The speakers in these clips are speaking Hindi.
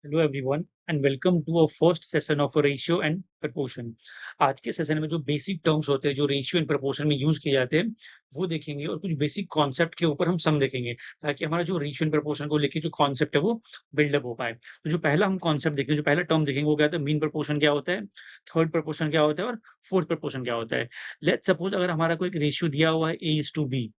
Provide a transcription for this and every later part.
Hello everyone and welcome to a first session of ratio and proportion. आज के सेशन में जो बेसिक टर्म्स होते हैं जो रेशियो एंड प्रपोर्शन में यूज किए जाते हैं वो देखेंगे और कुछ बेसिक कॉन्सेप्ट के ऊपर हम सम देखेंगे ताकि हमारा जो रेशियो एंड प्रपोर्शन को लेके जो कॉन्सेप्ट है वो बिल्डअप हो पाए। तो जो पहला हम कॉन्सेप्ट देखेंगे, जो पहला टर्म देखेंगे वो क्या होता है, मीन प्रपोर्शन क्या होता है, थर्ड प्रपोर्शन क्या होता है और फोर्थ प्रपोर्शन क्या होता है। लेट्स सपोज अगर हमारा कोई एक रेशियो दिया हुआ है A is to B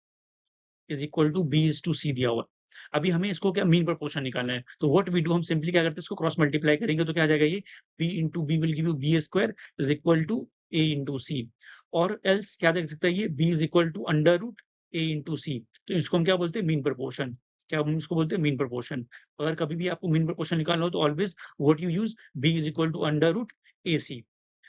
is equal to B is to C दिया हुआ है। अभी हमें इसको क्या मीन प्रोपोर्शन निकालना है, तो व्हाट वी डू, हम सिंपली क्या करते हैं, इसको क्रॉस मल्टीप्लाई करेंगे तो क्या आ जाएगा, ये B into B will give you B square is equal to A into C. और एल्स क्या देख सकते हैं, ये B is equal to under root A into C. तो इसको हम क्या बोलते हैं, मीन प्रोपोर्शन। क्या हम इसको बोलते हैं, मीन प्रोपोर्शन। अगर कभी भी आपको मीन प्रोपोर्शन निकालना हो तो always what you use, B is equal to under root A C.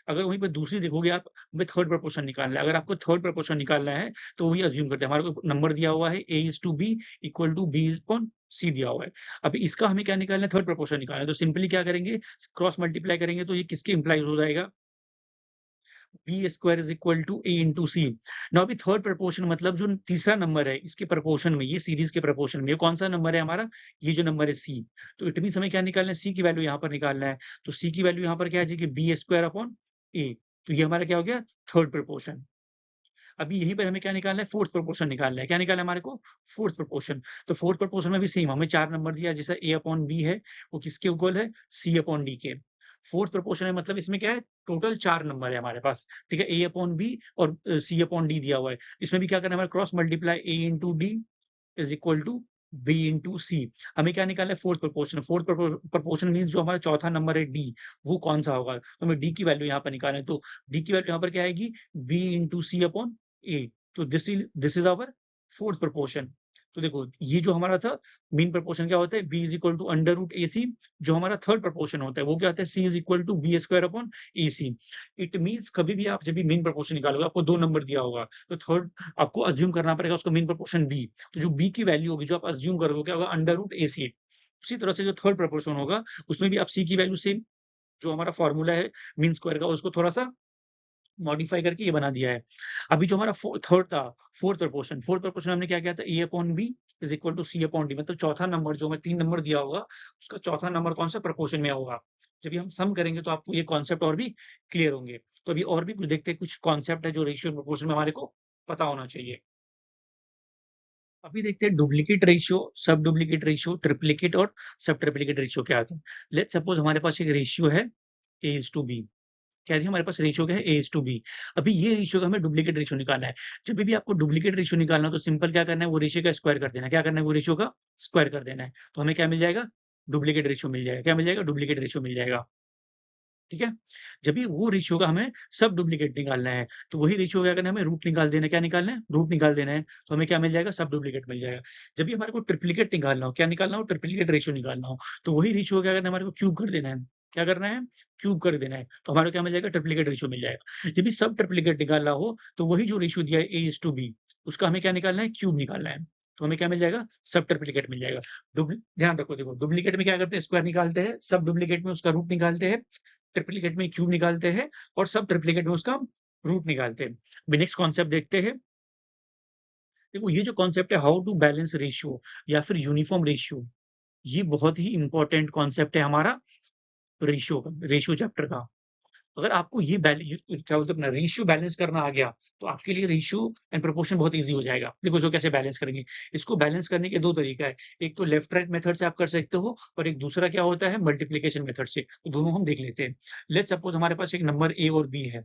अगर वहीं पे दूसरी देखोगे आप, हमें थर्ड प्रोपोर्शन निकालना है। अगर आपको थर्ड प्रोपोर्शन निकालना है तो वही अज्यूम करते हैं, हमारे को नंबर दिया हुआ है A is to B equal to B upon C दिया हुआ है। अभी इसका हमें क्या निकालना है, थर्ड प्रोपोर्शन निकालना है। तो सिंपली क्या करेंगे, क्रॉस मल्टीप्लाई करेंगे तो ये किसके इंप्लाइज हो जाएगा, B square is equal to A into C. Now अभी थर्ड प्रोपोर्शन मतलब जो तीसरा नंबर है इसके प्रोपोर्शन में, ये सीरीज के प्रोपोर्शन में ये कौन सा नंबर है हमारा, ये जो नंबर है सी। तो इट मीन्स हमें क्या निकालना है, सी की वैल्यू यहाँ पर निकालना है। तो सी की वैल्यू यहाँ पर क्या आ जाएगी, बी स्क्वायर अपॉन ए। तो ये हमारा क्या हो गया, थर्ड प्रोपोर्शन। अभी यहीं पर हमें क्या निकालना है, फोर्थ प्रोपोर्शन निकालना है। क्या निकालना है हमारे को, फोर्थ प्रोपोर्शन। तो फोर्थ प्रोपोर्शन में भी सेम हमें 4 नंबर दिया है, जैसे ए अपॉन बी है वो किसके इक्वल है, सी अपॉन डी के। फोर्थ प्रोपोर्शन है मतलब इसमें क्या है, टोटल 4 नंबर है हमारे पास, ठीक है, ए अपॉन बी और सी अपॉन डी दिया हुआ है। इसमें भी क्या करना है, हमारा cross multiply A into D is equal to B into C. हमें क्या निकालना है, fourth proportion. Fourth proportion means जो हमारा चौथा नंबर है डी, वो कौन सा होगा, तो हमें डी की वैल्यू यहाँ पर निकालना है। तो डी की वैल्यू यहाँ पर क्या आएगी, B into C upon A. तो this is our fourth proportion. तो देखो ये जो हमारा था मीन प्रोपोर्शन क्या होता है, B is equal to under root A C. जो हमारा थर्ड प्रोपोर्शन होता है वो क्या होता है, C is equal to B square upon A C. It means कभी भी आप जब भी मीन प्रोपोर्शन निकालोगे आपको 2 नंबर दिया होगा, तो थर्ड आपको अज्यूम करना पड़ेगा उसका मीन प्रोपोर्शन बी। तो जो बी की वैल्यू होगी जो आप अज्यूम करोगे क्या होगा, अंडर रूट ए सी। उसी तरह से जो थर्ड प्रोपोर्शन होगा उसमें भी आप सी की वैल्यू सेम, जो हमारा फॉर्मूला है मीन स्क्वायर का, उसको थोड़ा-सा मॉडिफाई करके ये बना दिया है। अभी जो हमारा थर्ड था, फोर्थ प्रोपोर्शन हमने क्या किया था, A upon B is equal to C upon D. मतलब चौथा नंबर जो हमें 3 नंबर दिया होगा, उसका चौथा नंबर कौन सा प्रोपोर्शन में होगा। जब ये हम सम करेंगे तो आपको ये कॉन्सेप्ट और भी क्लियर होंगे। तो अभी और भी कुछ देखते हैं, कुछ कॉन्सेप्ट है जो रेशियो प्रोपोर्शन में हमारे को पता होना चाहिए। अभी देखते हैं डुप्लीकेट रेशियो, सब डुप्लीकेट रेशियो, ट्रिप्लिकेट और सब ट्रिप्लिकेट रेशियो क्या होता है। लेट्स सपोज हमारे पास एक रेशियो है ए इज टू बी। क्या है, हमारे पास रेशियो क्या है, ए इज टू बी। अभी ये रेशियो का हमें डुप्लीकेट रेशियो निकालना है। जब भी आपको डुप्लीकेट रेशियो निकालना हो तो सिंपल क्या करना है, वो रेशियो का स्क्वायर कर देना है। क्या करना है, वो रेशियो का स्क्वायर कर देना है। तो हमें क्या मिल जाएगा, डुप्लीकेट रेशियो मिल जाएगा। क्या मिल जाएगा, डुप्लीकेट रेशियो मिल जाएगा। ठीक है। जब भी वो रेशियो का हमें सब डुप्लीकेट निकालना है तो वही रेशियो क्या करना है, हमें रूट निकाल देना है। क्या निकालना है, रूट निकाल देना है। तो हमें क्या मिल जाएगा, सब डुप्लीकेट मिल जाएगा। जब भी हमारे को ट्रिप्लिकेट निकालना हो, क्या निकालना हो, ट्रिप्लिकेट रेशियो निकालना हो, तो वही रेशियो क्या करना है, हमारे को क्यूब कर देना है। क्या करना है, क्यूब कर देना है। तो हमारा क्या मिल जाएगा, ट्रिप्लिकेट रेशियो मिल जाएगा। जब भी सब ट्रिप्लिकेट निकालना हो तो वही जो रेशियो दिया है ए इज टू बी, उसका हमें क्या निकालना है, क्यूब निकालना है। तो हमें क्या मिल जाएगा, सब ट्रिप्लिकेट मिल जाएगा। ध्यान रखो, देखो डुप्लीकेट में क्या करते हैं, स्क्वायर निकालते हैं, सब डुप्लीकेट में उसका रूट निकालते हैं, ट्रिप्लिकेट में क्यूब निकालते हैं और सब ट्रिप्लिकेट में उसका रूट निकालते हैं। अभी नेक्स्ट कॉन्सेप्ट देखते हैं। देखो ये जो कॉन्सेप्ट है हाउ टू बैलेंस रेशियो या फिर यूनिफॉर्म रेशियो, ये बहुत ही इंपॉर्टेंट कॉन्सेप्ट है हमारा रेशियो का, रेशियो चैप्टर का। अगर आपको ये क्या बोलते हैं अपना रेशियो बैलेंस करना आ गया तो आपके लिए रेशियो एंड प्रोपोर्शन बहुत ईजी हो जाएगा। देखो इसको कैसे बैलेंस करेंगे, इसको बैलेंस करने के 2 तरीका है। एक तो लेफ्ट राइट मेथड से आप कर सकते हो और एक दूसरा क्या होता है, मल्टीप्लिकेशन मेथड से। तो दोनों हम देख लेते हैं। लेट्स सपोज हमारे पास एक नंबर ए और बी है।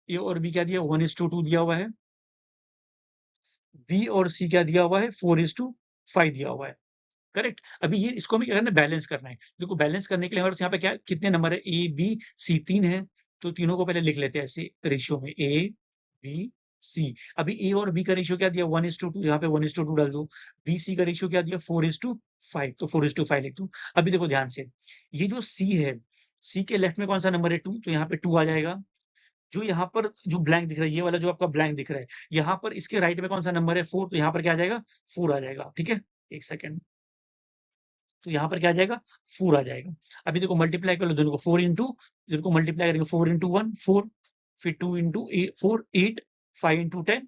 ए और बी क्या दिया, 1:2 दिया हुआ है। बी और सी क्या दिया हुआ है, 4:5 दिया हुआ है। करेक्ट। अभी ये इसको हमें क्या करना है, बैलेंस करना है। देखो बैलेंस करने के लिए हमारे पास यहाँ पे क्या कितने नंबर है, ए बी सी 3 है। तो तीनों को पहले लिख लेते हैं ऐसे रेशियो में, ए बी सी। अभी ए और बी का रेशियो क्या दिया, 1:2, यहाँ पे 1:2 डाल दो। बी सी का रेशियो क्या दिया, 4:5, तो 4:5 लिख दो। अभी देखो ध्यान से, ये जो सी है, सी के लेफ्ट में कौन सा नंबर है, 2, तो यहाँ पे 2 आ जाएगा। जो यहाँ पर जो ब्लैंक दिख रहा है, ये वाला जो आपका ब्लैंक दिख रहा है, यहाँ पर इसके राइट में कौन सा नंबर है, 4, तो यहाँ पर क्या आ जाएगा, 4 आ जाएगा। ठीक है, एक सेकंड। तो यहाँ पर क्या आ जाएगा, 4 आ जाएगा। अभी देखो मल्टीप्लाई कर लो दोनों को, 4 इंटू, इनको मल्टीप्लाई करेंगे, 4 इंटू 1 4, फिर 2 इंटू 4 8, 5 इंटू 10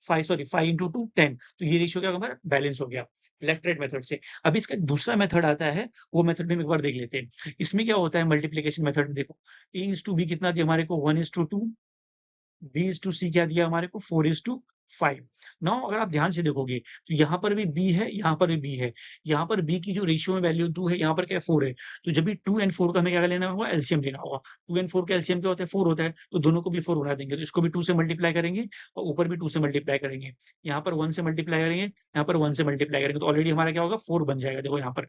5, सॉरी 5 इंटू 2 10। तो ये रेशियो क्या हमारा बैलेंस हो गया। लेफ्ट राइट मेथड से। अभी इसका दूसरा मेथड आता है, वो मेथड भी हम एक बार देख लेते हैं। इसमें क्या होता है मल्टीप्लिकेशन मेथड में, देखो a/b कितना दिया हमारे को 1:2, b/c क्या दिया हमारे को 4:5। नाउ अगर आप ध्यान से देखोगे तो यहाँ पर भी b है, यहाँ पर भी b है। यहाँ पर b की जो रेशियो में वैल्यू 2 है, यहाँ पर क्या है 4 है। तो जब भी 2 एंड 4 का हमें क्या लेना होगा, एलसीएम लेना होगा। 2 एंड 4 का एलसीएम क्या होता है, 4 होता है। तो दोनों को भी 4 बना देंगे, तो इसको भी 2 से मल्टीप्लाई करेंगे और ऊपर भी 2 से मल्टीप्लाई करेंगे। यहाँ पर 1 से मल्टीप्लाई करेंगे, यहाँ पर 1 से मल्टीप्लाई करेंगे, तो ऑलरेडी हमारा क्या होगा 4 बन जाएगा। देखो यहाँ पर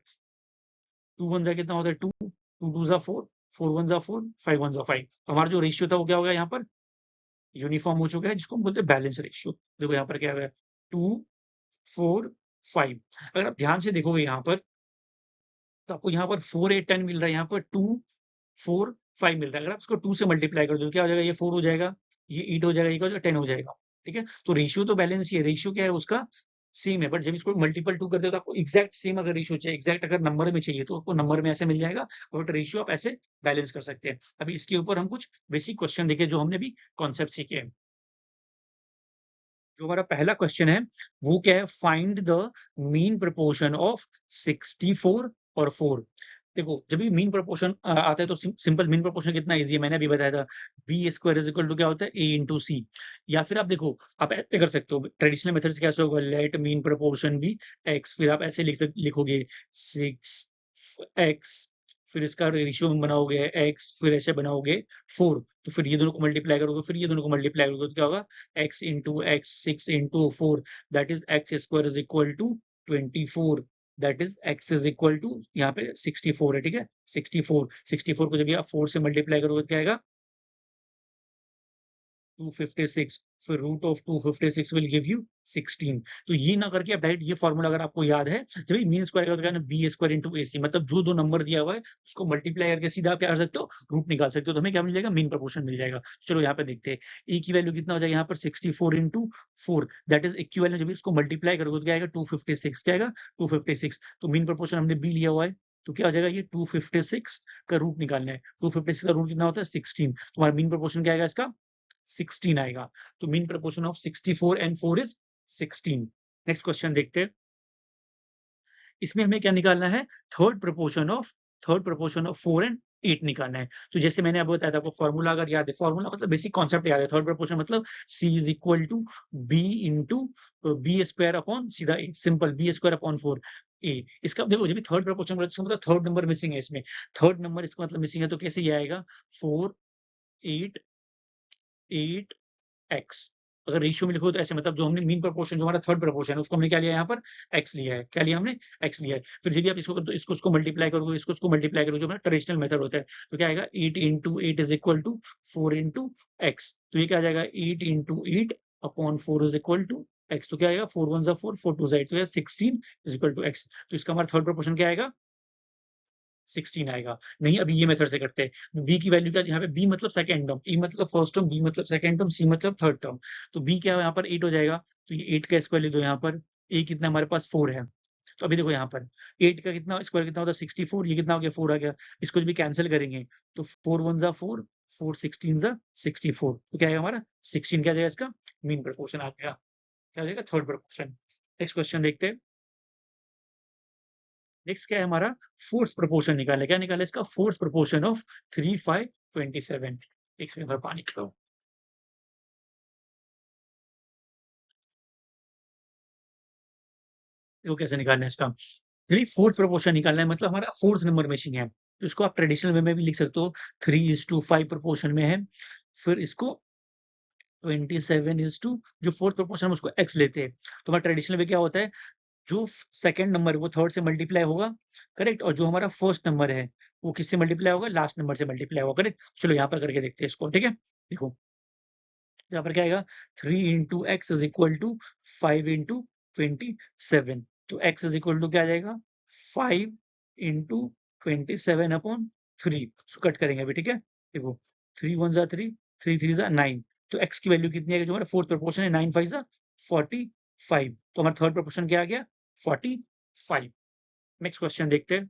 2 1 जा कितना होता है 2, 2 2 जा 4, 4 1 जा 4, 5 1 जा 5। तो हमारा जो रेशियो था वो क्या हो गया यहाँ पर यूनिफॉर्म हो चुका है, जिसको हम बोलते हैं बैलेंस रेशियो। देखो यहाँ पर क्या है 2 4 5। अगर आप ध्यान से देखोगे यहाँ पर, तो आपको यहाँ पर 4 8 10 मिल रहा है, यहाँ पर 2 4 5 मिल रहा है। अगर आप इसको 2 से मल्टीप्लाई कर दो तो क्या हो जाएगा, ये 4 हो जाएगा, ये 8 हो जाएगा, ये क्या हो जाएगा 10 हो जाएगा। ठीक है, तो रेशियो तो बैलेंस ही है, रेशियो क्या है उसका सेम है। बट जब इसको मल्टीपल 2 करते हो तो आपको एग्जैक्ट सेम अगर रेशियो चाहिए, एग्जैक्ट अगर नंबर में चाहिए तो आपको नंबर में ऐसे मिल जाएगा, बट रेशियो आप ऐसे बैलेंस कर सकते हैं। अभी इसके ऊपर हम कुछ बेसिक क्वेश्चन देखें जो हमने भी कॉन्सेप्ट सीखे हैं। जो हमारा पहला क्वेश्चन है वो क्या है, find the mean proportion of 64 और 4। देखो जब भी मीन प्रोपोर्शन आता है तो सिंपल मीन प्रोपोर्शन कितना इजी है, मैंने अभी बताया था B square is equal to क्या होता है ए इंटू सी। या फिर आप देखो आप ऐसे कर सकते हो, ट्रेडिशनल मेथड से कैसे होगा, let mean proportion B X, फिर आप ऐसे लिखोगे 6x, फिर इसका रेशियो बनाओगे x, फिर ऐसे बनाओगे 4, तो फिर ये दोनों को मल्टीप्लाई करोगे, फिर ये दोनों को मल्टीप्लाई करोगे तो क्या होगा x into X 6 into 4, that is X square is equal to 24, that is x is equal to यहाँ पे 64 है। ठीक है, 64 को जब आप 4 से मल्टीप्लाई करोगे तो क्या आएगा 256, फिर root of 256 will give you 16। तो ये ना करके आप डायरेक्ट ये फॉर्मूला अगर आपको याद है, जब भी मीन स्क्वायर का तो क्या है ना बी स्क्वायर इंटू ए सी, मतलब जो दो नंबर दिया हुआ है उसको मल्टीप्लाई करके सीधा आप क्या कर सकते हो, रूट निकाल सकते हो, तो हमें क्या मिल जाएगा मीन प्रोपोर्शन मिल जाएगा। चलो यहाँ पे देखते हैं ए की वैल्यू कितना हो जाएगा, यहाँ पर 64 इंटू 4, दैट इज इक्विवेलेंट। जब इसको मल्टीप्लाई करोगे तो क्या आएगा 256, क्या आएगा 256। तो मीन प्रोपोर्शन हमने बी लिया हुआ है, तो क्या हो जाएगा ये 256 का रूट निकालना है। 256 का रूट कितना होता है 16, तुम्हारा मीन प्रोपोर्शन क्या आएगा इसका 16 आएगा। तो mean proportion of 64 and 4 is 16। Next question देखते हैं। इसमें हमें क्या निकालना है, थर्ड प्रपोर्शन ऑफ 4 एंड 8 निकालना है। तो जैसे मैंने आपको बताया था, आपको फॉर्मूला अगर याद है, फॉर्मूला मतलब बेसिक कॉन्सेप्ट याद है, थर्ड प्रपोर्शन मतलब c is equal to B into B square upon सीधा A, simple B square upon 4 A. इसका देखो जब भी थर्ड प्रपोर्शन इसका मतलब थर्ड नंबर मिसिंग है, इसमें थर्ड नंबर इसका मतलब मिसिंग है, तो कैसे ये आएगा 4 8 8 एक्स। अगर रेशियो में लिखो तो ऐसे, मतलब जो हमने मीन प्रोपोर्शन जो हमारा थर्ड प्रोपोर्शन है उसको हमने क्या लिया यहाँ पर एक्स लिया है, क्या लिया हमने एक्स लिया है। फिर जब भी आप इसको तो इसको मल्टीप्लाई करोगे, इसको मल्टीप्लाई करोगे, जो हमारा ट्रेडिशनल मेथड होता है, तो क्या आएगा 8 into 8 is equal to 4 into X. तो ये क्या आ जाएगा 8 into 8 upon 4 is equal to X. तो क्या आएगा 4 1 4, 4 2 8, तो 16 इज इक्वल टू एक्स। तो इसका हमारा थर्ड प्रोपोर्शन क्या आएगा 16 आएगा। नहीं, अभी ये मेथड से करते हैं। बी की वैल्यू क्या है यहाँ पे, बी मतलब सेकंड टर्म, ई मतलब फर्स्ट टर्म, बी मतलब सेकंड टर्म, सी मतलब थर्ड टर्म। तो बी क्या है यहाँ पर 8 हो जाएगा, तो ये 8 का स्क्वायर ले दो यहाँ पर। ए कितना हमारे पास 4 है, तो अभी देखो यहाँ पर 8 का कितना स्क्वायर कितना होता है 64, ये कितना हो गया 4 आ गया। इसको जब भी कैंसिल करेंगे तो 4 1 जा 4, 4 16 जा 64, तो क्या आएगा हमारा 16, क्या आ जाएगा इसका मीन प्रोपोर्शन आ जाएगा, क्या आ जाएगा थर्ड प्रोपोर्शन। नेक्स्ट क्वेश्चन देखते हैं। नेक्स्ट क्या है हमारा, फोर्थ प्रोपोर्शन निकालना है। क्या निकाला इसका फोर्थ प्रोपोर्शन ऑफ 3 5 27। एक सेकंड पर पानी पीता हूं। वो कैसे निकालना है इसका, चलिए फोर्थ प्रोपोर्शन निकालना है, मतलब हमारा फोर्थ नंबर मिसिंग है, तो इसको आप ट्रेडिशनल वे में भी लिख सकते हो, 3:5 प्रोपोर्शन में है। फिर इसको 27 जो फोर्थ प्रोपोर्शन है उसको x लेते हैं। तो हमारा ट्रेडिशनल वे क्या होता है, जो सेकंड नंबर है वो थर्ड से मल्टीप्लाई होगा, करेक्ट, और जो हमारा फर्स्ट नंबर है वो किससे मल्टीप्लाई होगा, लास्ट नंबर से मल्टीप्लाई होगा, करेक्ट। चलो यहाँ पर करके देखते हैं इसको, ठीक है। देखो यहाँ पर क्या आएगा 3 into X is equal to 5 into 27। तो x इज इक्वल टू क्या आ जाएगा 5 इंटू 27 अपॉन 3। इसको कट करेंगे अभी, ठीक है। देखो 3 1 जा 3, 3 3 जा 9। तो x की वैल्यू कितनी आएगी, जो हमारा फोर्थ प्रोपोर्शन है 9 5 जा 45। तो हमारा थर्ड प्रोपोर्शन क्या आ गया 45। नेक्स्ट क्वेश्चन देखते हैं।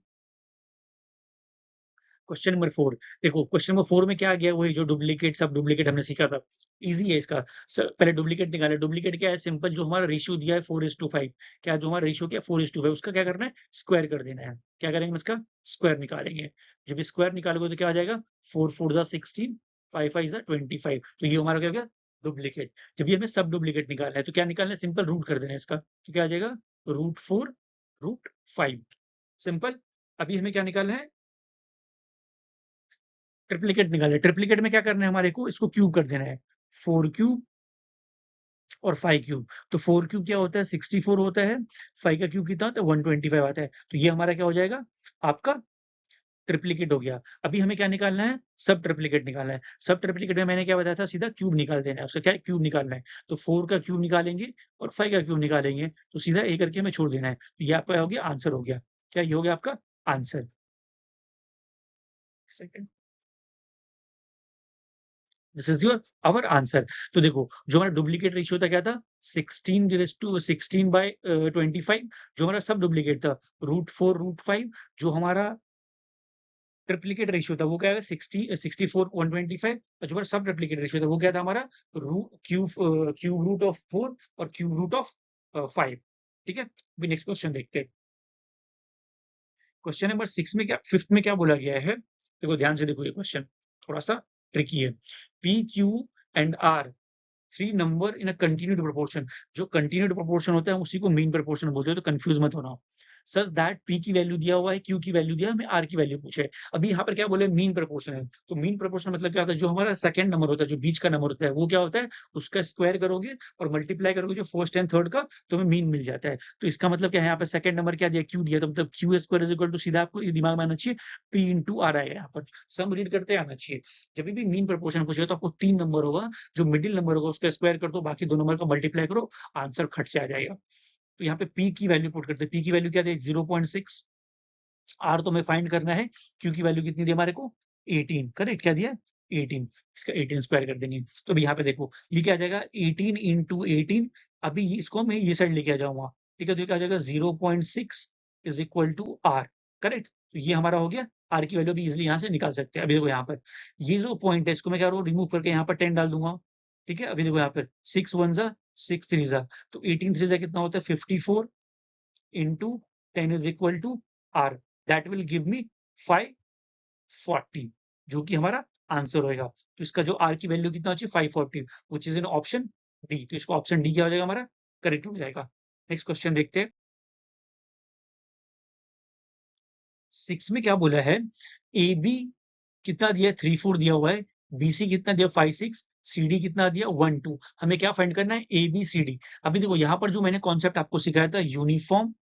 क्वेश्चन नंबर 4 देखो, क्वेश्चन नंबर 4 में क्या आ गया, वही जो डुप्लीकेट सब डुप्लीकेट हमने सीखा था। इजी है इसका। पहले डुप्लीकेट निकाले। डुप्लीकेट क्या है, सिंपल, जो हमारा रेशियो दिया है 4:5, क्या जो हमारा रेशियो क्या 4:5, उसका क्या करना है, स्क्वायर कर देना है। क्या करेंगे हम इसका स्क्वायर निकालेंगे। जब स्क्वायर निकालोगे तो क्या आ जाएगा, 4 4 जा 16, 5 5 जा 25। तो ये हमारा क्या हो गया, डुप्लीकेट। जब ये हमें सब डुप्लीकेट निकालना है तो क्या निकालना है, सिंपल रूट कर देना है इसका। तो क्या आ जाएगा, √4 √5, सिंपल। अभी हमें क्या निकालना है, ट्रिप्लिकेट निकालना है। ट्रिप्लिकेट में क्या करना है हमारे को, इसको क्यूब कर देना है। 4 क्यूब और 5 क्यूब। तो 4 क्यूब क्या होता है, 64 होता है। 5 का क्यूब कितना होता है, 125 आता है। तो ये हमारा क्या हो जाएगा, आपका ट्रिप्लिकेट हो गया। अभी हमें क्या निकालना है, सब ट्रिप्लिकेट निकालना है। सब ट्रिप्लिकेट में मैंने क्या बताया था, सीधा क्यूब निकाल देना है, उसका क्या है, क्यूब निकालना है। तो 4 का क्यूब निकालेंगे और 5 का क्यूब निकालेंगे, तो सीधा ए करके हमें छोड़ देना है। तो ये आपका हो गया आंसर हो गया। क्या ये हो गया आपका answer. Second, this is your our answer. तो देखो, जो हमारा डुप्लीकेट रेशियो था क्या था, 16:16/25। जो हमारा सब डुप्लीकेट था, √4 √5। जो हमारा ट्रिप्लिकेट रेशियो था वो क्या है, 64 125। और जो हमारा सब ट्रिप्लिकेट रेशियो था वो क्या था हमारा, क्यूब रूट ऑफ 4 और क्यूब रूट ऑफ 5। ठीक है, अभी नेक्स्ट क्वेश्चन देखते हैं। क्वेश्चन नंबर 6 में क्या, फिफ्थ में क्या बोला गया है, देखो ध्यान से देखो, ये क्वेश्चन थोड़ा सा ट्रिकी है। P Q and R, three number in a continued proportion. जो कंटिन्यूड प्रोपोर्शन होता है उसी को मीन प्रोपोर्शन बोलते हैं, तो कंफ्यूज मत होना। सच दैट पी की वैल्यू दिया हुआ है, क्यू की वैल्यू दिया है, हमें आर की वैल्यू पूछे है। अभी यहाँ पर क्या बोले, मीन प्रोपोर्शन है। तो मीन प्रोपोर्शन मतलब क्या होता है, जो हमारा सेकंड नंबर होता है, जो बीच का नंबर होता है, वो क्या होता है, उसका स्क्वायर करोगे और मल्टीप्लाई करोगे जो फर्स्ट एंड थर्ड का, तो हमें मीन मिल जाता है। तो इसका मतलब क्या है, यहाँ पर सेकंड नंबर क्या दिया, क्यू दिया, तो मतलब Q square is equal to, सीधा आपको ये दिमाग में आना चाहिए, पी इंटू आर आएगा। यहाँ पर सम रीड करते आना चाहिए। जब भी मीन प्रोपोर्शन पूछेगा तो आपको 3 नंबर होगा, जो मिडिल नंबर होगा उसका स्क्वायर कर दो, बाकी 2 नंबर का मल्टीप्लाई करो, आंसर खट से आ जाएगा। तो यहाँ पे पी की वैल्यू पुट करते हैं। पी की वैल्यू क्या दी, 0.6। आर तो हमें फाइंड करना है, क्यू की वैल्यू कितनी दी हमारे को, 18। करेक्ट, क्या दिया, 18। इसका 18 स्क्वायर कर देंगे। तो अभी यहाँ पे देखो, ये क्या आ जाएगा, 18 इंटू 18। अभी इसको मैं ये साइड लेके आ जाऊंगा। ठीक है, तो ये क्या आ जाएगा, 0.6 is equal to R. Correct, तो ये हमारा हो गया। आर की वैल्यू भी इजिली यहाँ से निकाल सकते हैं। अभी देखो यहाँ पर ये जो पॉइंट है, इसको मैं क्या करूँ, रिमूव करके यहाँ पर 10 डाल दूंगा। ठीक है, अभी देखो यहाँ पर 6 1 जा 6 3 जा, तो 18 3 जा कितना होता है, 54 into 10 is equal to R, that will give me 540, जो कि हमारा आंसर होएगा। तो इसका जो R की वैल्यू कितना चाहिए, 540, which is in option D. तो इसको ऑप्शन डी क्या हो जाएगा हमारा, करेक्ट हो जाएगा। नेक्स्ट क्वेश्चन देखते हैं। 6 में क्या बोला है, ए बी कितना दिया है, 3 4 दिया हुआ है। बी सी कितना दिया, 5 6। सी डी कितना दिया, 1 2। हमें क्या फाइंड करना है, ए बी सी डी। अभी देखो यहाँ पर जो मैंने कॉन्सेप्ट आपको सिखाया था, यूनिफॉर्म,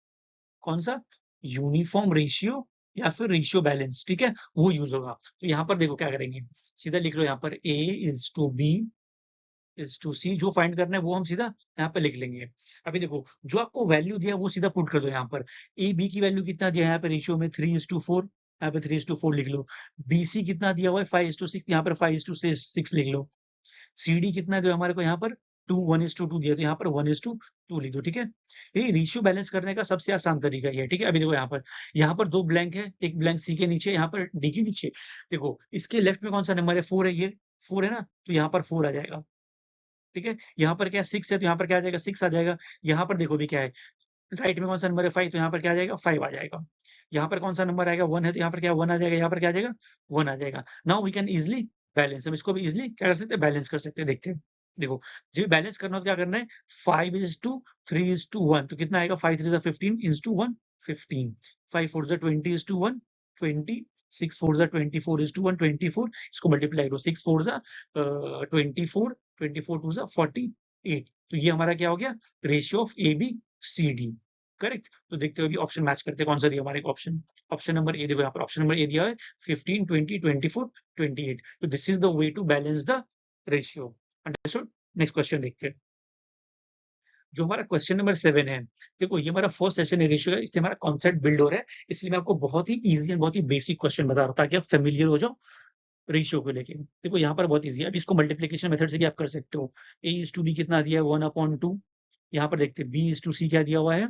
कौन सा, यूनिफॉर्म रेशियो या फिर रेशियो बैलेंस, ठीक है, वो यूज होगा। तो यहाँ पर देखो क्या करेंगे, सीधा लिख लो यहाँ पर A is to B is to C. जो फाइंड करना है वो हम सीधा यहाँ पे लिख लेंगे। अभी देखो, जो आपको वैल्यू दिया वो सीधा पुट कर दो यहाँ पर। ए बी की वैल्यू कितना दिया है यहाँ पे रेशियो में, 3:4। यहाँ पे 3:4 लिख लो। बी सी कितना दिया हुआ है, 5:6। यहाँ पर 5:6 लिख लो। सीडी कितना दिया हमारे को यहाँ पर, 2 1:2 दिया, तो यहाँ पर 1:2 लिख दो। ठीक है, ये रेशियो बैलेंस करने का सबसे आसान तरीका ये है। ठीक है, अभी देखो यहाँ पर 2 ब्लैंक है, एक ब्लैंक सी के नीचे, यहाँ पर डी के नीचे। देखो इसके लेफ्ट में कौन सा नंबर है, 4 है, ये 4 है ना, तो यहाँ पर 4 आ जाएगा। ठीक है, यहाँ पर क्या है, 6 है, तो यहाँ पर क्या आ जाएगा, 6 आ जाएगा। यहाँ पर देखो भी क्या है, राइट में कौन सा नंबर है, 5, तो यहाँ पर क्या आ जाएगा, 5 आ जाएगा। यहाँ पर कौन सा नंबर आएगा, 1 है, तो यहाँ पर क्या 1 आ जाएगा। यहाँ पर क्या आ जाएगा, 1 आ जाएगा। Now we can easily balance, हम इसको भी इजिली क्या कर सकते हैं, बैलेंस कर सकते हैं। देखते हैं, देखो जब बैलेंस करना हो तो क्या करना है, 5:3:1, तो कितना आएगा, 5 3 15 इज टू 1 15, 5 4 20:1 20, 6 4 24:1 24। इसको मल्टीप्लाई करो, 6 4 24, 24 2 48। तो ये हमारा क्या हो गया, ratio of A B C D. Correct, तो देखते हो अभी ऑप्शन मैच करते हैं, कौन सा दिया हमारे को ऑप्शन। ऑप्शन नंबर ए देखो, यहाँ पर ऑप्शन नंबर ए दिया है, 15 20 24 28। तो this is the way to balance the ratio. Understood. Next question देखते हैं। जो हमारा क्वेश्चन नंबर 7 है, देखो ये हमारा फर्स्ट सेशन है रेशियो का, इससे हमारा कॉन्सेप्ट बिल्ड हो रहा है। इसलिए मैं आपको बहुत ही इजी एंड बहुत ही बेसिक क्वेश्चन बता रहा हूँ, ताकि आप फेमिलियर हो जाओ रेशियो को लेके। देखो यहाँ पर बहुत ईजी है, अब इसको मल्टीप्लिकेशन मेथड से भी आप कर सकते हो। ए इज टू बी कितना दिया है, 1/2। यहाँ पर देखते हैं बी इज टू सी क्या दिया हुआ है,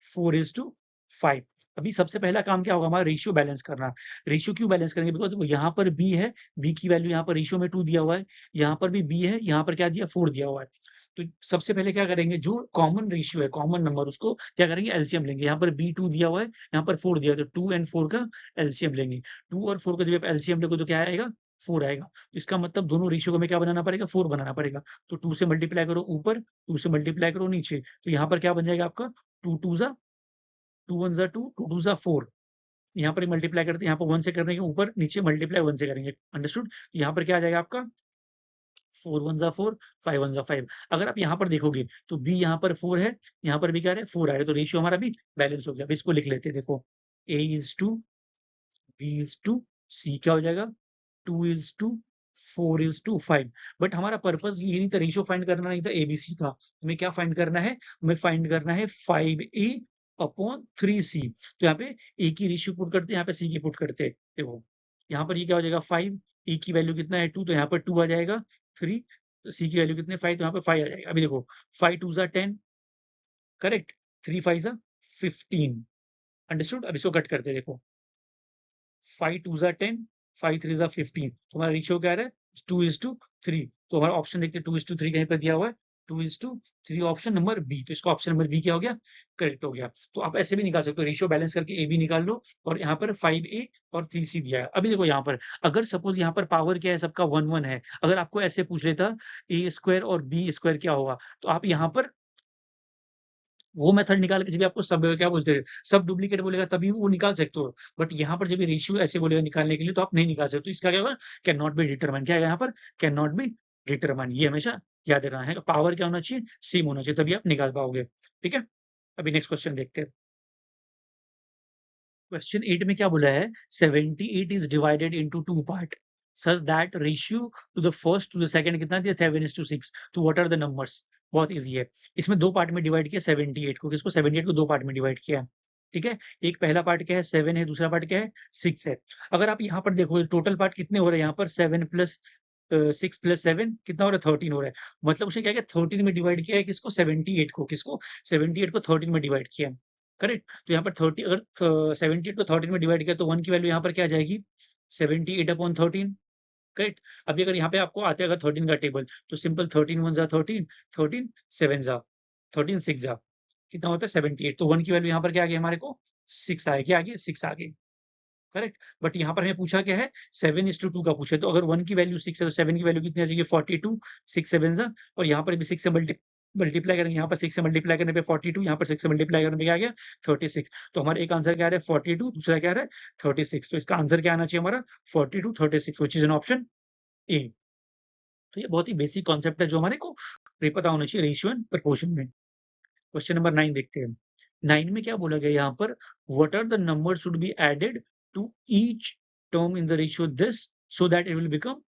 4:5। अभी सबसे पहला काम क्या होगा हमारा, रेशियो बैलेंस करना। रेशियो क्यों बैलेंस करेंगे, बिकॉज़ देखो यहाँ पर b है, b की वैल्यू यहाँ पर रेशियो में 2 दिया हुआ है, यहाँ पर भी b है, यहाँ पर क्या दिया 4 दिया हुआ है। तो सबसे पहले क्या करेंगे, जो कॉमन रेशियो है, कॉमन नंबर, उसको क्या करेंगे, एलसीएम लेंगे। यहाँ पर b2 दिया हुआ है, यहाँ पर 4 दिया है, तो 2 एंड 4 का एलसीएम लेंगे। 2 और 4 का जब आप एलसीएम लोगे तो क्या आएगा, 4 आएगा। इसका मतलब दोनों रेशियो को हमें क्या बनाना पड़ेगा, 4 बनाना पड़ेगा। तो 2 से मल्टीप्लाई करो ऊपर, 2 से मल्टीप्लाई करो नीचे, तो यहाँ पर क्या बन जाएगा आपका, 2 2 ज़ा 2 1 ज़ा 2, 2 2 ज़ा 4। यहाँ पर मल्टीप्लाई करते हैं, यहाँ पर 1 से करने के ऊपर नीचे मल्टीप्लाई 1 से करेंगे, अंडरस्टूड। यहाँ पर क्या आ जाएगा आपका, 4 1 ज़ा 4, 5 1 ज़ा 5। अगर आप यहाँ पर देखोगे तो b यहाँ पर 4 है, यहाँ पर भी क्या है 4 आएगा, तो रेशियो हमारा भी बैलेंस हो गया। अब इसको लिख लेते हैं, देखो a is to, b is to, c क्या हो जाएगा, 2 is to, 4 is to 5। But हमारा पर्पस ये नहीं था, रेशियो फाइंड करना नहीं था, एबीसी था। हमें क्या फाइंड करना है, हमें फाइंड करना है 5a अपॉन 3c। तो यहाँ पे a की रेशियो पुट करते हैं, यहाँ पे c की पुट करते हैं। देखो यहाँ पर ये क्या हो जाएगा 5, a की वैल्यू कितना है 2, तो यहाँ पर 2 आ जाएगा, 3, तो c की वैल्यू कितने 5, तो यहाँ पे 5 आ जाएगा। अभी देखो 5 2 ज़ा 10, करेक्ट, 3 5 ज़ा 15, अंडरस्टूड। अब इसको कट करते हैं, देखो 5 2 ज़ा 10, 5 3 ज़ा 15, तो हमारा रेशियो क्या आ रहा है, 2:3। तो हमारा ऑप्शन देखते हैं, 2:3 कहीं पर दिया हुआ है, 2:3 ऑप्शन नंबर बी। तो इसका ऑप्शन नंबर बी क्या हो गया, करेक्ट हो गया। तो आप ऐसे भी निकाल सकते हो, रेशियो बैलेंस करके ए बी निकाल लो, और यहाँ पर 5a और 3c दिया है। अभी देखो यहाँ पर, अगर सपोज यहाँ पर पावर क्या है, सबका 1 1 है, अगर आपको ऐसे पूछ लेता a स्क्वायर और b स्क्वायर क्या होगा, तो आप यहाँ पर वो मेथड निकाल के, जब भी आपको सब क्या बोलते हैं, सब डुप्लीकेट बोलेगा तभी वो निकाल सकते हो। बट यहाँ पर जब ये रेशियो ऐसे बोलेगा निकालने के लिए, तो आप नहीं निकाल सकते। तो इसका क्या होगा, कैन नॉट बी डिटरमाइन, क्या है यहाँ पर, कैन नॉट बी डिटरमाइन। ये हमेशा याद रखना है, पावर क्या होना चाहिए, सेम होना चाहिए, तभी आप निकाल पाओगे। ठीक है, अभी नेक्स्ट क्वेश्चन देखते हैं। क्वेश्चन 8 में क्या बोला है, 78 is divided into 2 part such that ratio to the first to the second कितना दिया, 7:6। तो व्हाट आर द नंबर्स, बहुत इजी है। इसमें दो पार्ट में डिवाइड किया 78 को, किसको 78 को दो पार्ट में डिवाइड किया है। ठीक है, एक पहला पार्ट क्या है 7 है, दूसरा पार्ट क्या है 6 है। अगर आप यहाँ पर देखो टोटल पार्ट कितने हो रहे हैं, यहाँ पर 7 प्लस 6 प्लस 7 कितना हो रहा है, 13 हो रहा है। मतलब उसने क्या किया, 13 में डिवाइड किया है, किसको 78 को, किसको 78 को 13 में डिवाइड किया है, करेक्ट। तो यहाँ पर 30, अगर 78 को 13 में डिवाइड किया तो 1 की वैल्यू यहाँ पर क्या आ जाएगी, 78 अपॉन 13, करेक्ट। अभी अगर यहाँ पे आपको आते अगर 13 का टेबल, तो सिंपल 13 1 जा 13, 13 7 जा 13 6 जा कितना होता है 78। तो 1 की वैल्यू यहाँ पर क्या आ गई हमारे को, 6 आ गई, आ गई 6 आ गई, करेक्ट। बट यहाँ पर हमें पूछा क्या है, 7:2 का पूछे, तो अगर 1 की वैल्यू 6 है, तो 7 की वैल्यू कितनी आ जाएगी 42, 6 7 जा, और यहाँ पर भी 6 से मल्टीप्लाई करेंगे, यहाँ पर 6 से मल्टीप्लाई करने पे 42, यहाँ पर 6 से मल्टीप्लाई करने पे क्या आ गया 36। तो हमारा एक आंसर क्या आ रहा है 42, दूसरा क्या आ रहा है 36। तो इसका आंसर क्या आना चाहिए हमारा 42 36, which is an option A. तो ये बहुत ही बेसिक कॉन्सेप्ट है जो हमारे को ये पता होना चाहिए रेशियो एंड प्रोपोर्शन में। क्वेश्चन नंबर 9 देखते हैं। 9 में क्या बोला गया यहाँ पर, what are the number should be added to each term in the ratio this so that it will become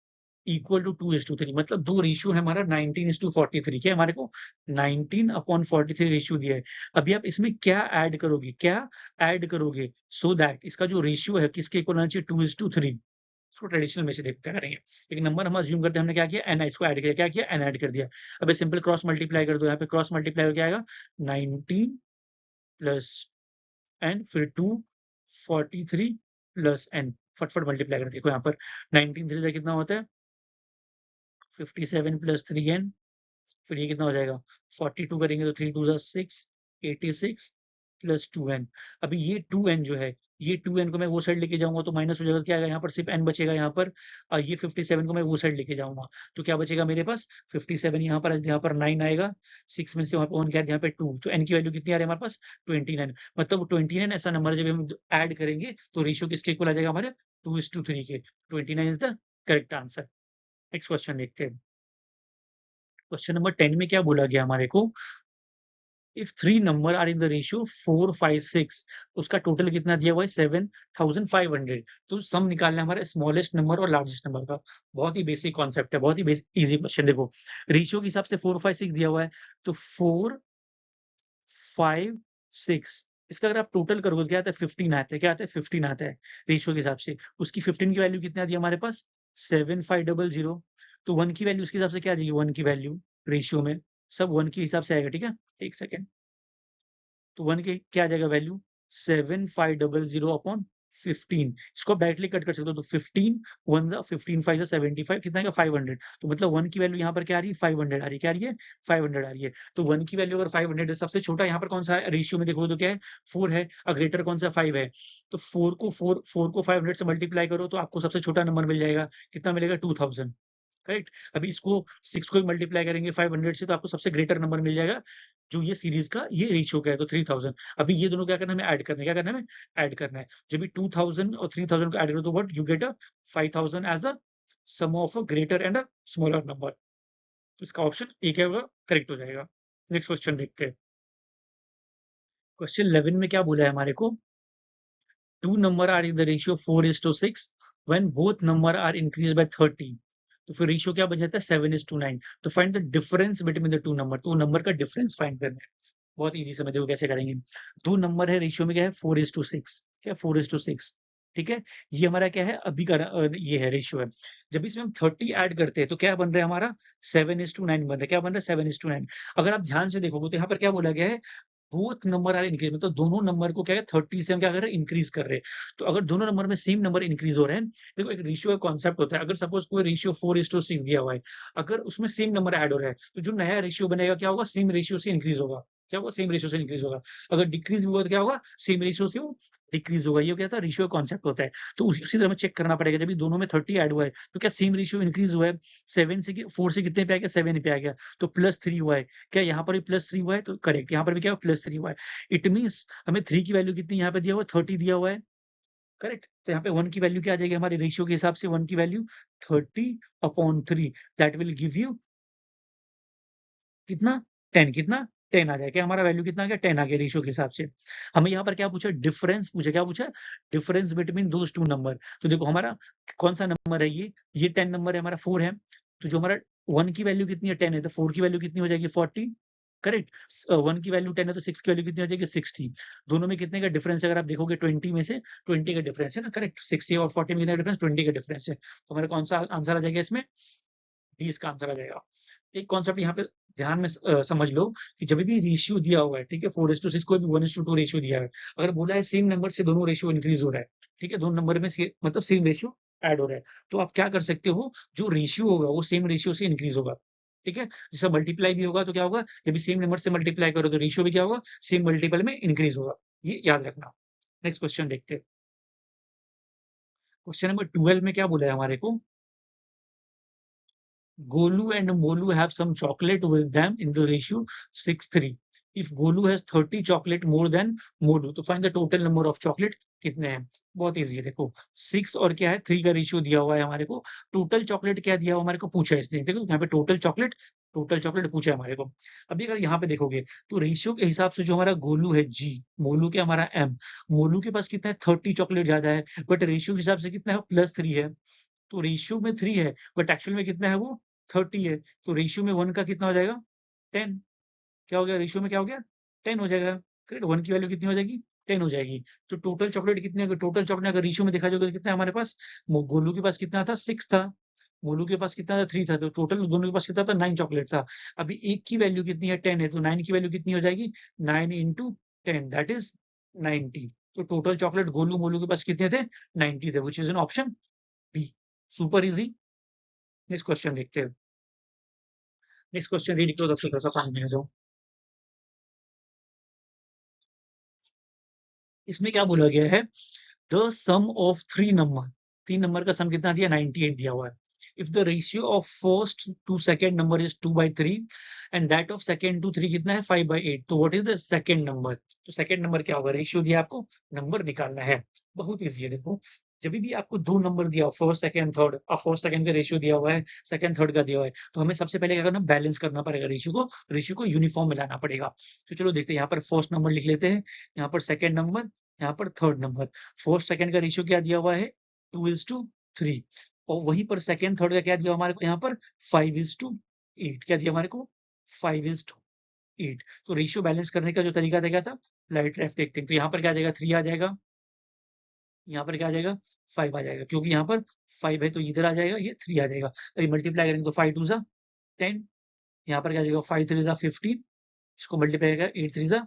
equal to 2:3। मतलब दो रेशियो है हमारा 19:43, क्या है हमारे को 19/43 रेशियो दिया है। अभी आप इसमें क्या ऐड करोगे, क्या ऐड करोगे, सो दैट इसका जो रेशियो है किसके इक्वल होना चाहिए 2:3। इसको ट्रेडिशनल में से देखते करेंगे। एक नंबर हम अज्यूम करते हैं, हमने क्या किया एन, इसको ऐड किया, क्या किया एन ऐड कर दिया। अब ये सिंपल क्रॉस मल्टीप्लाई कर दो, यहाँ पे क्रॉस मल्टीप्लाई क्या आएगा 19 प्लस एन, फिर 243 प्लस एन, फटफट मल्टीप्लाई कर देखो यहाँ पर 19 3 से कितना होता है 57 प्लस 3n, फिर ये कितना हो जाएगा 42 करेंगे तो 3 2 जा 6, 86 प्लस 2n। अभी ये 2n जो है, ये 2n को मैं वो साइड लेके जाऊँगा तो माइनस हो जाएगा, क्या आएगा यहाँ पर सिर्फ n बचेगा यहाँ पर, और ये 57 को मैं वो साइड लेके जाऊँगा, तो क्या बचेगा मेरे पास 57 यहाँ पर 9 आएगा, 6 में से वहाँ पे 1 क्या है यहाँ पे 2, तो n की वैल्यू कितनी आ रही है हमारे पास 29। मतलब 29 ऐसा नंबर जब हम ऐड करेंगे तो रेशियो किसके इक्वल आ जाएगा हमारे 2:3 के। 29 is the correct answer. Next question देखते हैं। क्वेश्चन नंबर 10 में क्या बोला गया हमारे को, if 3 number are in the ratio 4 5 6, उसका टोटल कितना दिया हुआ है 7500। तो सम निकालना है हमारा स्मॉलेस्ट नंबर और लार्जेस्ट नंबर का। बहुत ही बेसिक कॉन्सेप्ट है, बहुत ही इजी क्वेश्चन। देखो रेशियो के हिसाब से 4 5 6 दिया हुआ है, तो 4 5 6 इसका अगर आप टोटल करोगे तो क्या आता है 15 आता है, क्या आता है 15 आता है रेशियो के हिसाब से। उसकी 15 की वैल्यू कितना दिया हमारे पास 7500। तो 1 की वैल्यू उसके हिसाब से क्या आ जाएगी, 1 की वैल्यू रेशियो में सब 1 के हिसाब से आएगा, ठीक है। एक सेकंड, तो 1 के क्या आ जाएगा वैल्यू 7500 अपॉन 15, इसको आप डायरेक्टली कट कर सकते हो। तो 15 1 जा 15 5 जा 75, कितना आएगा 500। तो मतलब 1 की वैल्यू यहाँ पर क्या आ रही है 500 आ रही है। क्या आ रही है 500 आ रही है। तो 1 की वैल्यू अगर 500 है, सबसे छोटा यहाँ पर कौन सा है रेशियो में देखो तो क्या है 4 है, और ग्रेटर कौन सा 5 है। तो 4 को 500 से मल्टीप्लाई करो तो आपको सबसे छोटा नंबर मिल जाएगा। कितना मिलेगा 2000। करेक्ट। अभी इसको 6 को मल्टीप्लाई करेंगे 500 से तो आपको सबसे ग्रेटर नंबर मिल जाएगा, जो ये सीरीज का ये रेशियो का है, तो 3000। अभी ये दोनों क्या करना है हमें ऐड करना है। क्या करना है हमें ऐड करना है। जब भी 2000 और 3000 को ऐड करो तो what you get a 5000 as a sum of a greater and a smaller number. तो इसका ऑप्शन ए क्या होगा करेक्ट हो जाएगा। नेक्स्ट क्वेश्चन देखते हैं। क्वेश्चन 11 में क्या बोला है हमारे को, two number are in the ratio 4:6 when both number are increased by 30। तो फिर रेशियो क्या बन जाता है 7:9। तो find the difference between the two number. तो नंबर का डिफरेंस फाइंड करना है। बहुत इजी समझ देखो कैसे करेंगे। दो नंबर है रेशियो में क्या है 4:6। क्या 4:6। ठीक है। ये हमारा क्या है अभी का ये है रेशियो है। जब इसमें हम 30 ऐड करते हैं तो क्या बन रहा है हमारा 7:9 बन रहा है। क्या बन रहा है 7:9। अगर आप ध्यान से देखोगे तो यहाँ पर क्या बोला गया है बोथ नंबर आर इंक्रीज, मतलब दोनों नंबर को क्या है 30 से हम क्या कर रहे हैं इंक्रीज कर रहे हैं। तो अगर दोनों नंबर में सेम नंबर इंक्रीज हो रहे हैं, देखो एक रेशियो का कॉन्सेप्ट होता है। अगर सपोज कोई रेशियो 4:6 दिया हुआ है, अगर उसमें सेम नंबर ऐड हो रहा है तो जो नया रेशियो बनेगा क्या होगा सेम रेशियो से इंक्रीज होगा। क्या होगा सेम रेशियो से इंक्रीज होगा। अगर डिक्रीज भी हुआ तो क्या होगा सेम रेशियो से वो डिक्रीज होगा। ये क्या था रेशियो कॉन्सेप्ट होता है। तो उसी तरह हमें चेक करना पड़ेगा जब भी दोनों में 30 ऐड हुआ है तो क्या सेम रेशियो इंक्रीज हुआ है। 7 से 4 से कितने पे आ गया 7 पे आ गया, तो +3 हुआ है। क्या यहाँ पर भी +3 हुआ है तो करेक्ट, यहाँ पर भी क्या हुआ +3 हुआ है। इट मीन्स हमें 3 की वैल्यू कितनी यहाँ पे दिया हुआ है 30 दिया हुआ है। करेक्ट। तो यहाँ पे 1 की वैल्यू क्या आ जाएगी हमारे रेशियो के हिसाब से 1 की value 30/3 that will give you कितना 10। कितना 10 आ जाएगा। क्या हमारा वैल्यू कितना आ गया 10 आ गया रेशियो के हिसाब से। हमें यहाँ पर क्या पूछा डिफरेंस पूछा। क्या पूछा difference between those two number. तो देखो हमारा कौन सा नंबर है ये 10 नंबर है हमारा 4 है। तो जो हमारा 1 की वैल्यू कितनी है 10 है तो 4 की वैल्यू कितनी हो जाएगी 40। करेक्ट। 1 की वैल्यू 10 है तो 6 की वैल्यू कितनी हो जाएगी 60। दोनों में कितने का डिफरेंस है अगर आप देखोगे 20 में से 20 का डिफरेंस है ना। करेक्ट। 60 और 40 में कितना डिफरेंस 20 का डिफरेंस है। तो हमारा कौन सा आंसर आ जाएगा इसमें डी इसका आंसर आ जाएगा। एक कॉन्सेप्ट यहाँ पे ध्यान में समझ लो कि जब भी रेशियो दिया हुआ है, ठीक है 4:6 कोई भी 1:2 रेशियो दिया है, अगर बोला है सेम नंबर से दोनों रेशियो इंक्रीज हो रहा है, ठीक है दोनों नंबर में मतलब सेम रेशियो ऐड हो रहा है, तो आप क्या कर सकते हो जो रेशियो होगा वो सेम रेशियो से इंक्रीज होगा। ठीक है। जैसे मल्टीप्लाई भी होगा तो क्या होगा जब भी सेम नंबर से मल्टीप्लाई करो तो रेशियो भी क्या होगा सेम मल्टीपल में इंक्रीज होगा। ये याद रखना। नेक्स्ट क्वेश्चन देखते हैं। क्वेश्चन नंबर 12 में क्या बोला है हमारे को, Golu and Molu have some chocolate with them in the ratio 6:3. If Golu has 30 chocolate more than Molu, तो find the total number of chocolate कितने हैं। बहुत इजी है देखो 6 और क्या है 3 का रेशियो दिया हुआ है हमारे को। टोटल चॉकलेट क्या दिया हुआ हमारे को पूछा है इसने। देखो यहाँ पे टोटल चॉकलेट पूछा है हमारे को। अभी अगर यहाँ पे देखोगे तो रेशियो के हिसाब से जो हमारा गोलू है जी, मोलू के हमारा एम, मोलू के पास कितना है 30 चॉकलेट ज्यादा है, बट रेशियो के हिसाब से कितना है +3 है। तो रेशियो में 3 है बट एक्चुअल में कितना है वो 30 है। तो रेशियो में 1 का कितना हो जाएगा 10। क्या हो गया रेशियो में क्या हो गया 10 हो जाएगा। करेक्ट। 1 की वैल्यू कितनी हो जाएगी 10 हो जाएगी। तो टोटल चॉकलेट कितने होंगे, टोटल चॉकलेट अगर रेशियो में देखा जाए तो कितना है हमारे पास, गोलू के पास कितना था 6 था, मोलू के पास कितना था 3 था, तो टोटल दोनों के पास कितना था 9 चॉकलेट था। अभी एक की वैल्यू कितनी है 10 है तो 9 की वैल्यू कितनी हो जाएगी 9 इंटू 10 दैट इज 90। तो टोटल चॉकलेट गोलू मोलू के पास कितने थे 90 थे, which is an option B. Super easy. Next question देखते हैं। नेक्स्ट क्वेश्चन रीड करो तब तक थोड़ा सा पानी में आ जाओ। इसमें क्या बोला गया है the sum of three number, तीन नंबर का सम कितना दिया 98 दिया हुआ है। If the ratio of first to second number is 2/3 and that of second to three कितना है 5/8, तो what is the second number. तो सेकेंड नंबर क्या होगा, रेशियो दिया आपको नंबर निकालना है। बहुत ईजी है देखो, जब भी आपको दो नंबर दिया हो फर्स्ट सेकंड थर्ड और फर्स्ट सेकंड का रेशियो दिया हुआ है सेकंड थर्ड का दिया हुआ है, तो हमें सबसे पहले क्या करना बैलेंस करना पड़ेगा रेशियो को यूनिफॉर्म में लाना पड़ेगा। तो चलो देखते हैं यहाँ पर फर्स्ट नंबर लिख लेते हैं, यहाँ पर सेकंड नंबर, यहाँ पर थर्ड नंबर। फर्स्ट सेकंड का रेशियो क्या दिया हुआ है 2:3 और वहीं पर सेकंड थर्ड का क्या दिया हमारे को यहाँ पर 5:8। क्या दिया हमारे को 5:8। तो रेशियो बैलेंस करने का जो तरीका था क्या था लाइट लेफ्ट देखते हैं। तो यहाँ पर क्या आ जाएगा 3 आ जाएगा, यहाँ पर क्या आ जाएगा 5 आ जाएगा, क्योंकि यहाँ पर 5 है तो इधर आ जाएगा ये 3 आ जाएगा। अभी मल्टीप्लाई करेंगे तो 5 2 ज़ा 10, यहाँ पर क्या आ जाएगा 5 3 ज़ा 15, इसको मल्टीप्लाई करेगा 8 3 ज़ा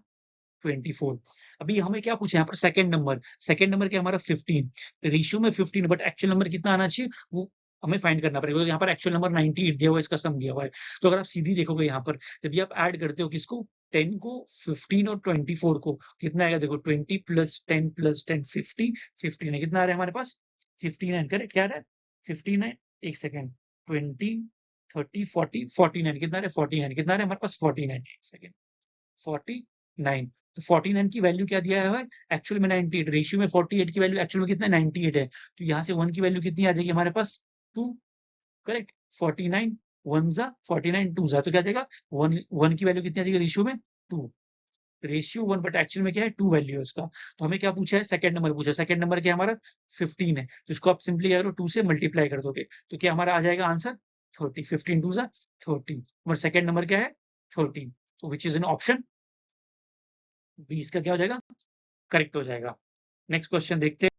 24। अभी हमें क्या पूछा है यहाँ पर सेकंड नंबर क्या है हमारा 15, रेशियो में 15 बट एक्चुअल नंबर कितना आना चाहिए वो हमें फाइंड करना पड़ेगा। यहाँ पर एक्चुअल नंबर 98 दिया हुआ है, इसका सम दिया हुआ है। तो अगर आप सीधी देखोगे यहाँ पर जब भी आप ऐड करते हो किसको 10 को 15 और 24 को कितना आएगा देखो 20 प्लस 10 प्लस 10 50 59 कितना आ रहा है हमारे पास 59 करेक्ट क्या आ रहा है 59 एक सेकंड 20 30 40 49 कितना आ रहा है 49 कितना आ रहा है हमारे पास 49 एक सेकंड 49 तो 49 की वैल्यू क्या दिया हुआ है एक्चुअल में 98 रेशियो में 48 की वैल्यू एक्चुअल में कितना 98 है तो यहाँ से 1 की वैल्यू कितनी आ जाएगी हमारे पास 2 करेक्ट 49 1 जा 49 2 जा तो क्या आ जाएगा 1 की वैल्यू कितनी आ जाएगी रेशियो में 2 रेशियो 1 बट एक्चुअल में क्या है 2 वैल्यू है उसका तो हमें क्या पूछा है सेकंड नंबर पूछा है सेकंड नंबर क्या है हमारा 15 है तो इसको आप सिंपली क्या करो 2 से मल्टीप्लाई कर दोगे तो क्या हमारा आ जाएगा आंसर 30 15 2 जा 30 और सेकंड नंबर क्या है 30 तो which is in option B इसका क्या हो जाएगा करेक्ट हो जाएगा नेक्स्ट क्वेश्चन देखते हैं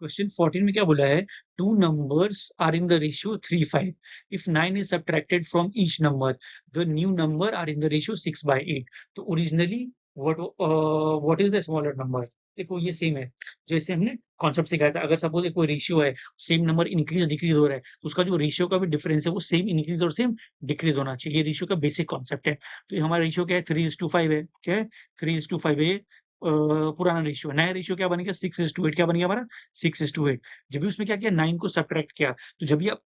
क्वेश्चन 14 में क्या बोला है two numbers are in the ratio 3 5 if 9 is subtracted from each number the new number are in the ratio 6/8 तो originally what is the smaller number देखो ये सेम है जैसे हमने कॉन्सेप्ट सिखाया था अगर सपोज कोई रेशियो है सेम नंबर इंक्रीज डिक्रीज हो रहा है तो उसका जो रेशियो का भी डिफरेंस है वो सेम इंक्रीज और सेम डिक्रीज होना चाहिए ये रेशियो का बेसिक कॉन्सेप्ट है तो ये हमारा रेशियो क्या है 3:5 है क्या है 3:5 है पुराना रेशियो है नया रेशियो क्या बन गया 6:8 क्या बन गया हमारा 6:8 जब भी उसमें क्या किया 9 को सब्ट्रैक्ट किया तो जब भी आप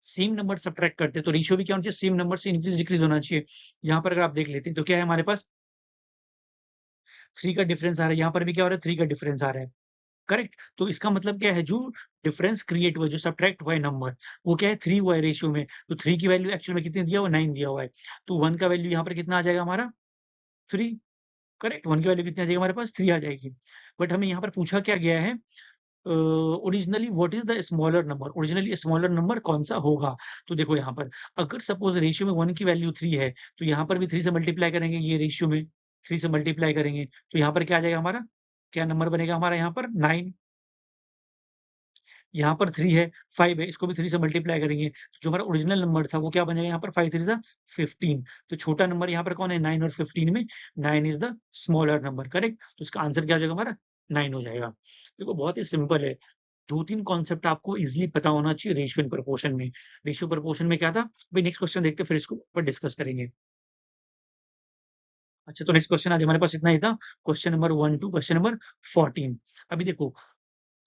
सेम नंबर सब्ट्रैक्ट करते हैं तो रेशियो भी क्या होना चाहिए सेम नंबर से इंक्रीज डिक्रीज होना चाहिए यहाँ पर अगर आप देख लेते हैं तो क्या है हमारे पास 3 का डिफरेंस आ रहा है यहाँ पर भी क्या हो रहा है 3 का डिफरेंस आ रहा है करेक्ट तो इसका मतलब क्या है जो डिफरेंस क्रिएट हुआ है जो सब्ट्रैक्ट हुआ है नंबर वो क्या है 3 हुआ है रेशियो में तो 3 की वैल्यू एक्चुअल में कितनी दिया हुआ है 9 दिया हुआ है तो 1 का वैल्यू यहाँ पर कितना आ जाएगा हमारा 3 करेक्ट 1 की वैल्यू कितनी आ जाएगी हमारे पास 3 आ जाएगी बट हमें यहाँ पर पूछा क्या गया है originally what is the smaller number originally smaller number कौन सा होगा तो देखो यहाँ पर अगर सपोज रेशियो में 1 की वैल्यू 3 है तो यहाँ पर भी 3 से मल्टीप्लाई करेंगे ये रेशियो में 3 से मल्टीप्लाई करेंगे तो यहाँ पर क्या आ जाएगा हमारा क्या नंबर बनेगा हमारा यहाँ पर 9 यहाँ पर 3 है 5 है इसको भी 3 से मल्टीप्लाई करेंगे तो जो हमारा ओरिजिनल नंबर था वो क्या बनेगा यहाँ पर 5 3 जा 15 तो छोटा नंबर यहाँ पर कौन है 9 और 15 में 9 is the smaller number correct तो इसका आंसर क्या हो जाएगा हमारा 9 हो जाएगा देखो बहुत ही सिंपल है 2-3 कॉन्सेप्ट आपको इज़िली पता होना चाहिए रेशियो एंड प्रोपोर्शन में। रेशियो प्रोपोर्शन में क्या था? अभी नेक्स्ट क्वेश्चन देखते हैं फिर इसको ऊपर डिस्कस करेंगे। अच्छा तो नेक्स्ट क्वेश्चन आज हमारे पास इतना ही था। Question number 1 to question number 14 अभी देखो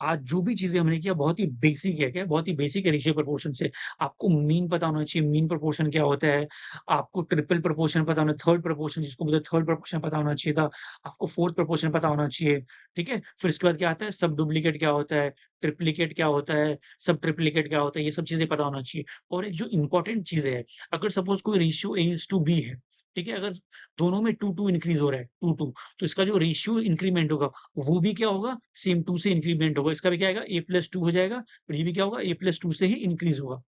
आज जो भी चीज़ें हमने किया बहुत ही बेसिक है क्या? बहुत ही बेसिक है रेशियो प्रोपोर्शन से। आपको मीन पता होना चाहिए, मीन प्रोपोर्शन क्या होता है? आपको ट्रिपल प्रोपोर्शन पता होना थर्ड प्रोपोर्शन जिसको बोलते हैं थर्ड प्रोपोर्शन पता होना चाहिए था। आपको फोर्थ प्रोपोर्शन पता होना चाहिए, ठीक है? फिर इसके बाद क्या आता है सब डुप्लीकेट क्या होता है? ट्रिप्लिकेट क्या होता है? सब ट्रिप्लिकेट क्या होता है? ये सब चीज़ें पता होना चाहिए। और एक जो इम्पोर्टेंट चीज़ें है, अगर सपोज़ कोई रेशियो A:B है, ठीक है? अगर दोनों में 2-2 इंक्रीज़ हो रहा है, 2-2 तो इसका जो रेशियो इंक्रीमेंट होगा वो भी क्या होगा सेम 2 से इंक्रीमेंट होगा इसका भी क्या आएगा a+2 हो जाएगा और ये भी क्या होगा a+2 से ही इंक्रीज होगा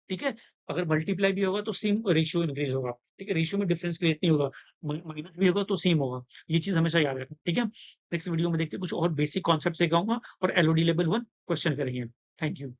ठीक है अगर मल्टीप्लाई भी होगा तो सेम रेशियो इंक्रीज होगा ठीक है रेशियो में डिफरेंस क्रिएट नहीं होगा माइनस भी होगा तो सेम होगा ये चीज हमेशा याद रखना ठीक है नेक्स्ट वीडियो में देखते हैं कुछ और बेसिक कॉन्सेप्ट सिखाऊंगा और एलओडी लेवल 1 क्वेश्चन करेंगे थैंक यू